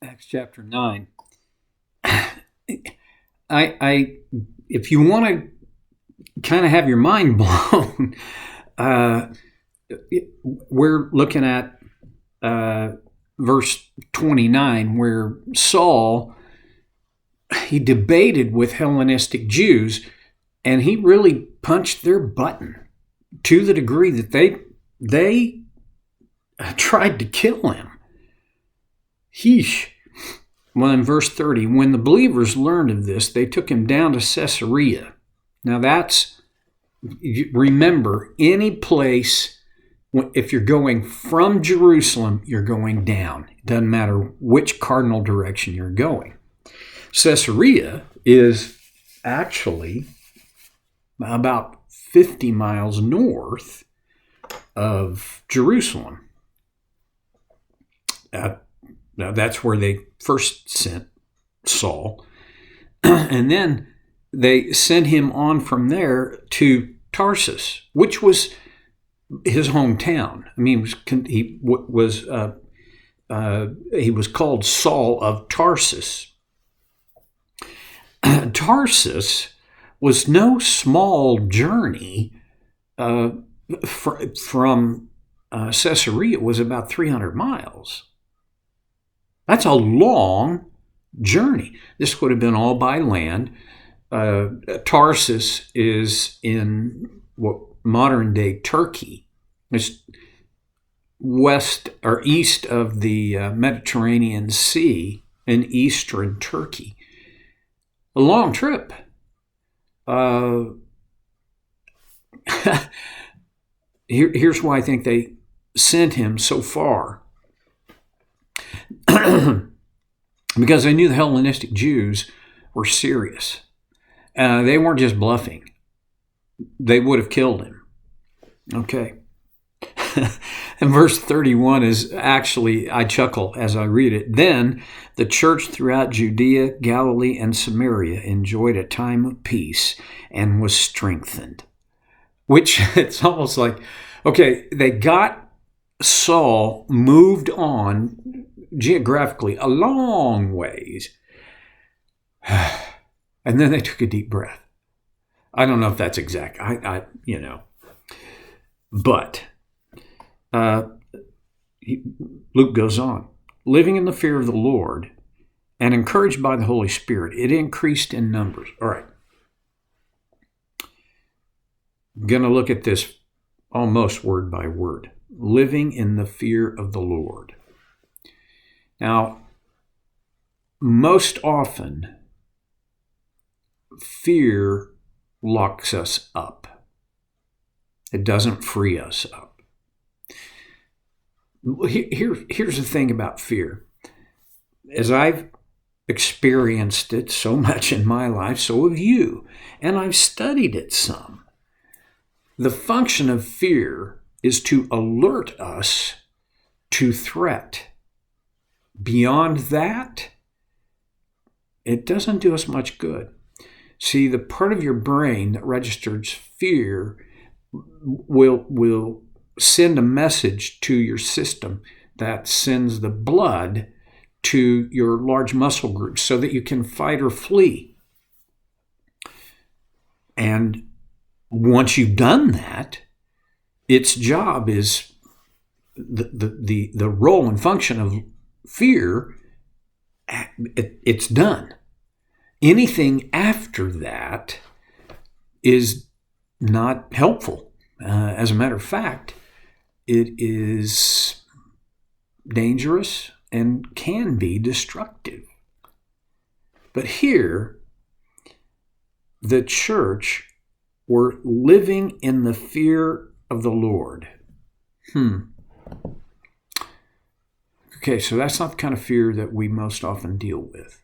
Acts chapter 9. I if you want to kind of have your mind blown, uh, we're looking at verse 29, where Saul, he debated with Hellenistic Jews, and he really punched their button to the degree that they tried to kill him. Heesh. Well, in verse 30, when the believers learned of this, they took him down to Caesarea. Now remember, any place, if you're going from Jerusalem, you're going down. It doesn't matter which cardinal direction you're going. Caesarea is actually about 50 miles north of Jerusalem. Now that's where they first sent Saul. And then they sent him on from there to Tarsus, which was his hometown. I mean, he was called Saul of Tarsus. Tarsus was no small journey from Caesarea. It was about 300 miles. That's a long journey. This would have been all by land. Tarsus is in what modern day Turkey. It's west or east of the Mediterranean Sea in eastern Turkey. A long trip. Here's why I think they sent him so far. Because they knew the Hellenistic Jews were serious. They weren't just bluffing. They would have killed him. Okay. And verse 31 is actually, I chuckle as I read it. Then the church throughout Judea, Galilee, and Samaria enjoyed a time of peace and was strengthened. Which, it's almost like, okay, they got Saul moved on geographically a long ways. And then they took a deep breath. I don't know if that's exact. But Luke goes on. Living in the fear of the Lord and encouraged by the Holy Spirit, it increased in numbers. All right. I'm going to look at this almost word by word. Living in the fear of the Lord. Now, most often, fear locks us up. It doesn't free us up. Here's the thing about fear. As I've experienced it so much in my life, so have you, and I've studied it some. The function of fear is to alert us to threat. Beyond that, it doesn't do us much good. See, the part of your brain that registers fear will send a message to your system that sends the blood to your large muscle groups so that you can fight or flee. And once you've done that, its job is the role and function of fear, it's done. Anything after that is not helpful. As a matter of fact, it is dangerous and can be destructive. But here, the church were living in the fear of the Lord. Okay, so that's not the kind of fear that we most often deal with.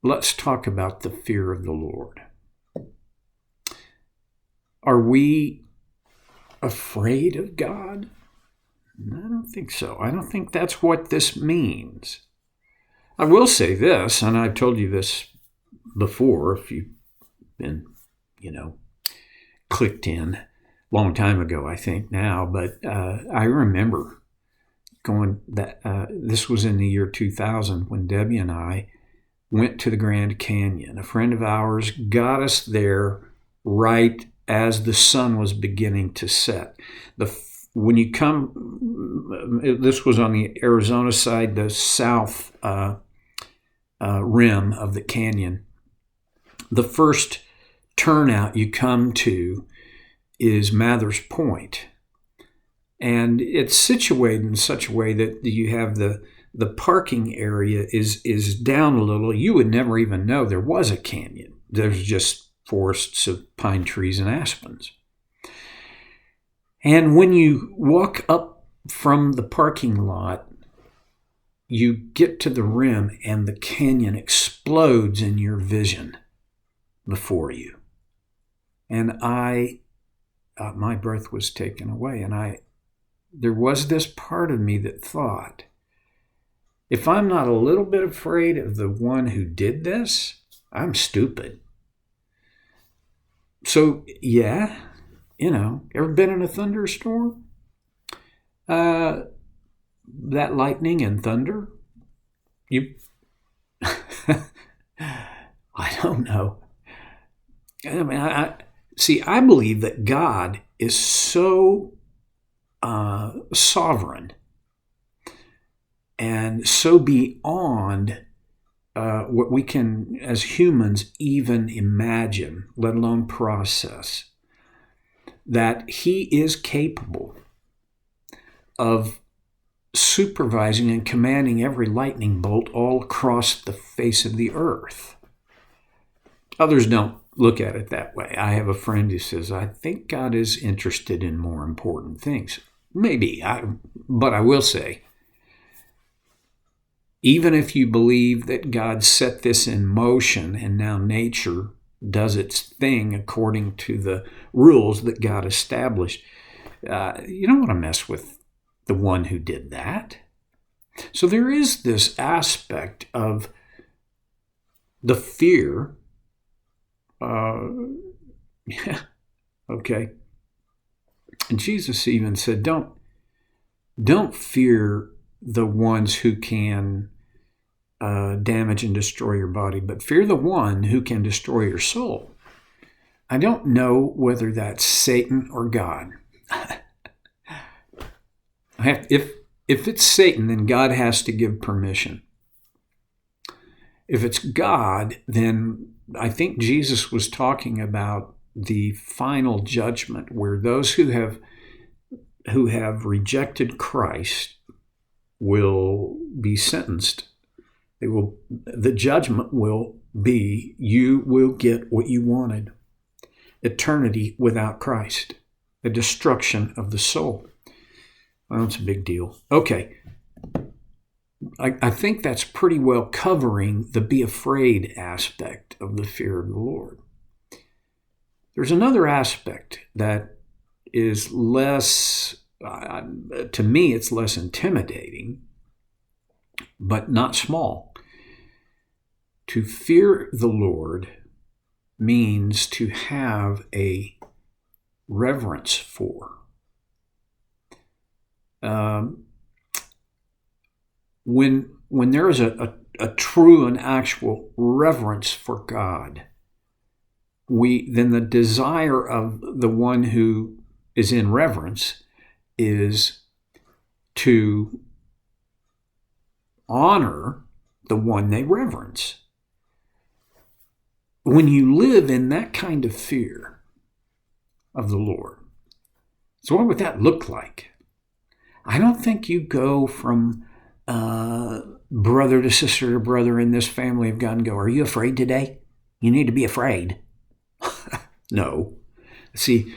Let's talk about the fear of the Lord. Are we afraid of God? I don't think so. I don't think that's what this means. I will say this, and I've told you this before, if you've been, clicked in a long time ago, I think now, but I remember going that this was in the year 2000 when Debbie and I went to the Grand Canyon. A friend of ours got us there right as the sun was beginning to set. When you come, this was on the Arizona side, the south rim of the canyon. The first turnout you come to is Mather's Point. And it's situated in such a way that you have the parking area is down a little. You would never even know there was a canyon. There's just forests of pine trees and aspens. And when you walk up from the parking lot, you get to the rim and the canyon explodes in your vision before you. And my breath was taken away. And there was this part of me that thought, if I'm not a little bit afraid of the one who did this, I'm stupid. So, yeah, ever been in a thunderstorm? That lightning and thunder? I don't know. I mean, I believe that God is so sovereign and so beyond what we can, as humans, even imagine, let alone process, that he is capable of supervising and commanding every lightning bolt all across the face of the earth. Others don't look at it that way. I have a friend who says, I think God is interested in more important things. Maybe, but I will say, even if you believe that God set this in motion and now nature does its thing according to the rules that God established, you don't want to mess with the one who did that. So there is this aspect of the fear. Okay. And Jesus even said, don't fear the ones who can damage and destroy your body, but fear the one who can destroy your soul. I don't know whether that's Satan or God. If it's Satan, then God has to give permission. If it's God, then I think Jesus was talking about the final judgment where those who have rejected Christ will be sentenced. The judgment will be, you will get what you wanted. Eternity without Christ. The destruction of the soul. Well, it's a big deal. Okay. I think that's pretty well covering the be afraid aspect of the fear of the Lord. There's another aspect that is less, to me, it's less intimidating, but not small. To fear the Lord means to have a reverence for. When there is a true and actual reverence for God, then the desire of the one who is in reverence is to honor the one they reverence. When you live in that kind of fear of the Lord, so what would that look like? I don't think you go from brother to sister to brother in this family of God and go, are you afraid today? You need to be afraid. No. See,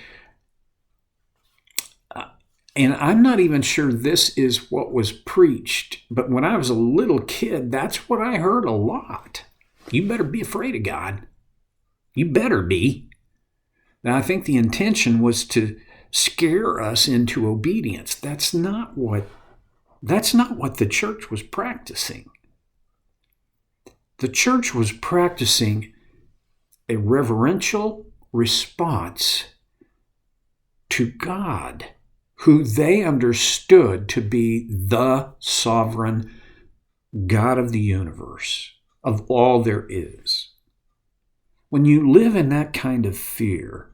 and I'm not even sure this is what was preached, but when I was a little kid, that's what I heard a lot. You better be afraid of God. You better be. Now, I think the intention was to scare us into obedience. That's not what the church was practicing. The church was practicing a reverential response to God, who they understood to be the sovereign God of the universe, of all there is. When you live in that kind of fear,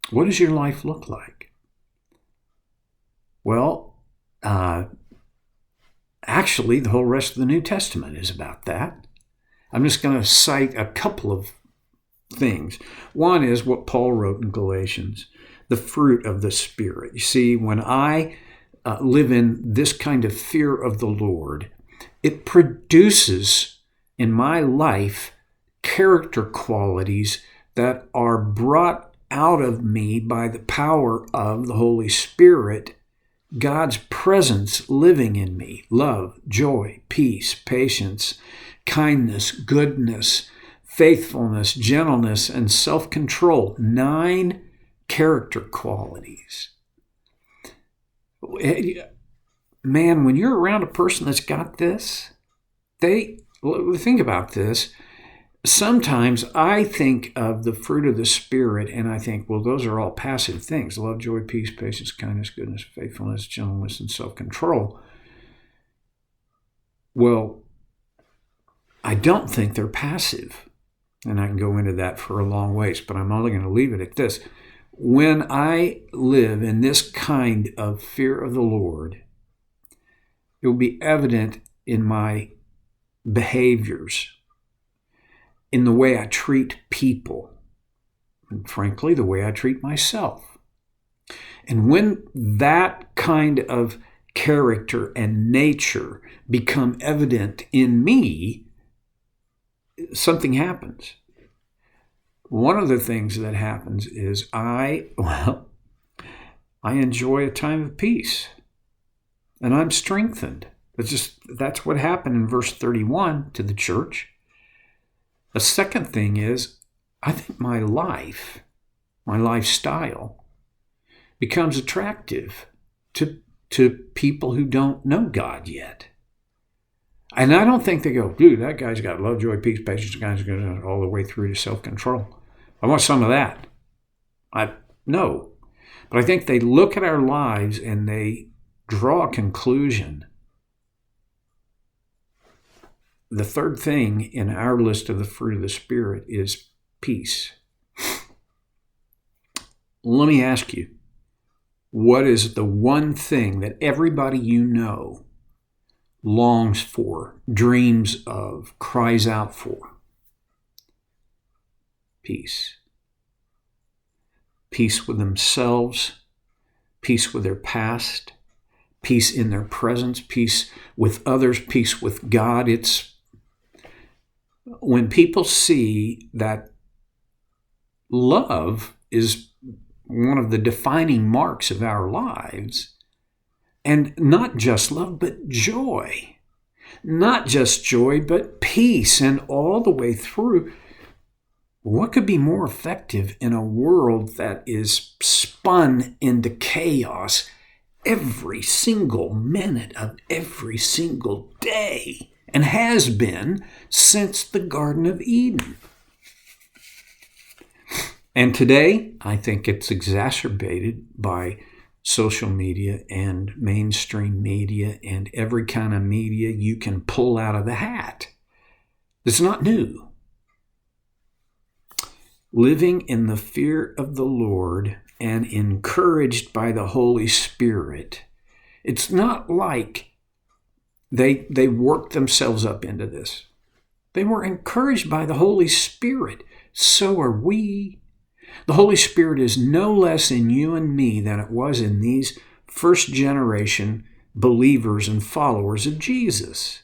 what does your life look like? Well, actually, the whole rest of the New Testament is about that. I'm just going to cite a couple of things. One is what Paul wrote in Galatians, the fruit of the Spirit. You see, when I live in this kind of fear of the Lord, it produces in my life character qualities that are brought out of me by the power of the Holy Spirit, God's presence living in me. Love, joy, peace, patience, kindness, goodness, faithfulness, gentleness, and self-control. 9 character qualities. Man, when you're around a person that's got this, think about this. Sometimes I think of the fruit of the Spirit and I think, well, those are all passive things. Love, joy, peace, patience, kindness, goodness, faithfulness, gentleness, and self-control. Well, I don't think they're passive. And I can go into that for a long ways, but I'm only going to leave it at this. When I live in this kind of fear of the Lord, it will be evident in my behaviors, in the way I treat people, and frankly, the way I treat myself. And when that kind of character and nature become evident in me, something happens. One of the things that happens is I enjoy a time of peace, and I'm strengthened. That's what happened in verse 31 to the church. The second thing is, I think my lifestyle becomes attractive to people who don't know God yet. And I don't think they go, dude, that guy's got love, joy, peace, patience, kindness, all the way through to self-control. I want some of that. No. But I think they look at our lives and they draw a conclusion. The third thing in our list of the fruit of the Spirit is peace. Let me ask you, what is the one thing that everybody you know longs for, dreams of, cries out for? Peace. Peace with themselves, peace with their past, peace in their presence, peace with others, peace with God. It's when people see that love is one of the defining marks of our lives, and not just love, but joy. Not just joy, but peace, and all the way through. What could be more effective in a world that is spun into chaos every single minute of every single day, and has been since the Garden of Eden? And today, I think it's exacerbated by social media and mainstream media and every kind of media you can pull out of the hat. It's not new. Living in the fear of the Lord and encouraged by the Holy Spirit, it's not like they worked themselves up into this. They were encouraged by the Holy Spirit. So are we. The Holy Spirit is no less in you and me than it was in these first generation believers and followers of Jesus.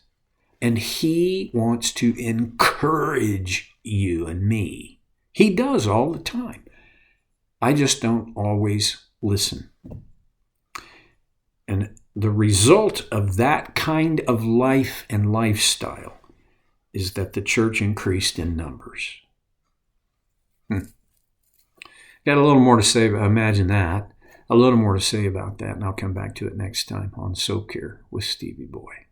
And He wants to encourage you and me. He does all the time. I just don't always listen. And the result of that kind of life and lifestyle is that the church increased in numbers. Got a little more to say, imagine that. A little more to say about that, and I'll come back to it next time on Soak Here with Stevie Boy.